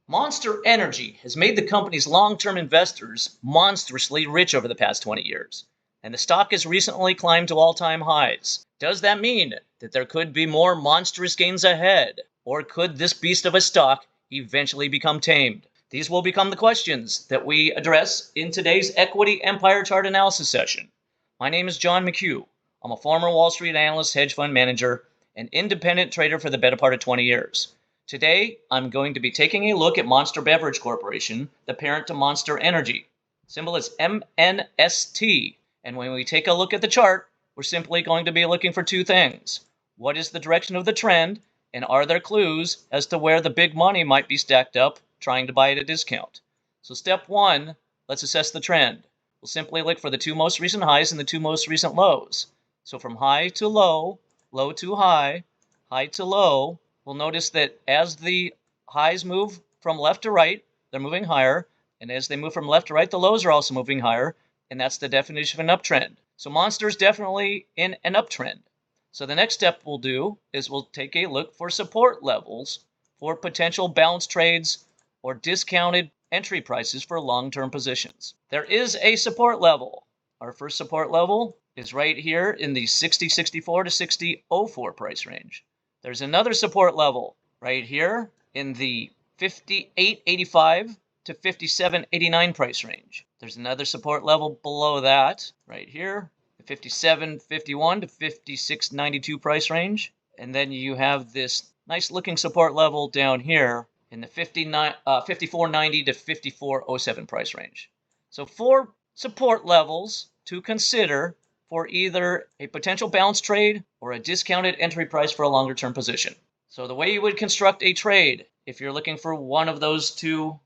Monster Energy has made the company's long-term investors monstrously rich over the past 20 years, and the stock has recently climbed to all-time highs. Does that mean that there could be more monstrous gains ahead, or could this beast of a stock eventually become tamed? These will become the questions that we address in today's Equity Empire Chart Analysis session. My name is John McHugh. I'm a former Wall Street analyst, hedge fund manager, and independent trader for the better part of 20 years. Today, I'm going to be taking a look at Monster Beverage Corporation, the parent to Monster Energy. Symbol is MNST. And when we take a look at the chart, we're simply going to be looking for two things. What is the direction of the trend? And are there clues as to where the big money might be stacked up trying to buy at a discount? So step one, let's assess the trend. We'll simply look for the two most recent highs and the two most recent lows. So from high to low, low to high, high to low, we'll notice that as the highs move from left to right, they're moving higher. And as they move from left to right, the lows are also moving higher. And that's the definition of an uptrend. So Monster's definitely in an uptrend. So the next step we'll do is we'll take a look for support levels for potential balance trades or discounted entry prices for long-term positions. There is a support level. Our first support level is right here in the 60.64 to 60.04 price range. There's another support level right here in the 58.85 to 57.89 price range. There's another support level below that right here, the 57.51 to 56.92 price range. And then you have this nice looking support level down here in the 54.90 to 54.07 price range. So 4 support levels to consider for either a potential balance trade or a discounted entry price for a longer term position. So the way you would construct a trade, if you're looking for one of those two,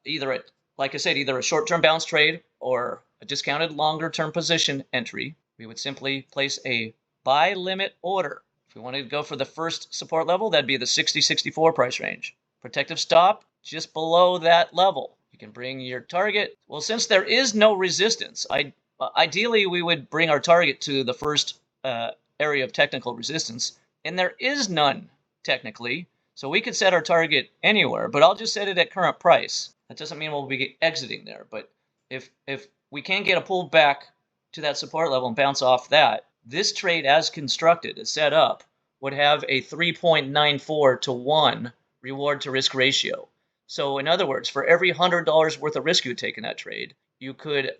either a short-term balance trade or a discounted longer-term position entry, we would simply place a buy limit order. If we wanted to go for the first support level, that'd be the 60.64 price range. Protective stop just below that level. You can bring your target. Well, since there is no resistance, ideally we would bring our target to the first area of technical resistance, and there is none technically. So we could set our target anywhere, but I'll just set it at current price. That doesn't mean we'll be exiting there, but if we can get a pull back to that support level and bounce off that, this trade as constructed, as set up, would have a 3.94 to 1 reward to risk ratio. So in other words, for every $100 worth of risk you take in that trade, you could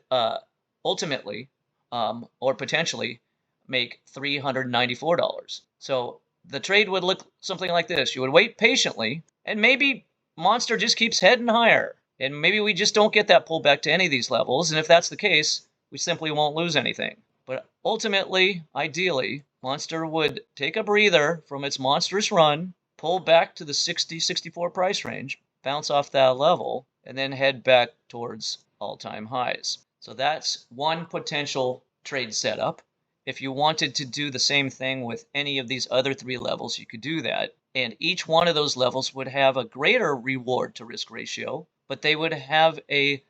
ultimately or potentially make $394. So the trade would look something like this. You would wait patiently, and maybe Monster just keeps heading higher. And maybe we just don't get that pullback to any of these levels. And if that's the case, we simply won't lose anything. But ultimately, ideally, Monster would take a breather from its monstrous run, pull back to the 60-64 price range, bounce off that level, and then head back towards all-time highs. So that's one potential trade setup. If you wanted to do the same thing with any of these other 3 levels, you could do that. And each one of those levels would have a greater reward to risk ratio, but they would have a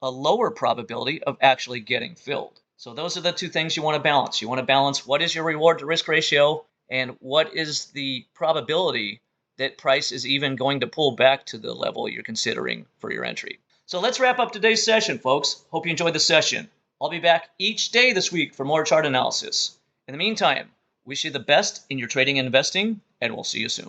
lower probability of actually getting filled. So those are the 2 things you want to balance. You want to balance what is your reward to risk ratio and what is the probability that price is even going to pull back to the level you're considering for your entry. So let's wrap up today's session, folks. Hope you enjoyed the session. I'll be back each day this week for more chart analysis. In the meantime, wish you the best in your trading and investing, and we'll see you soon.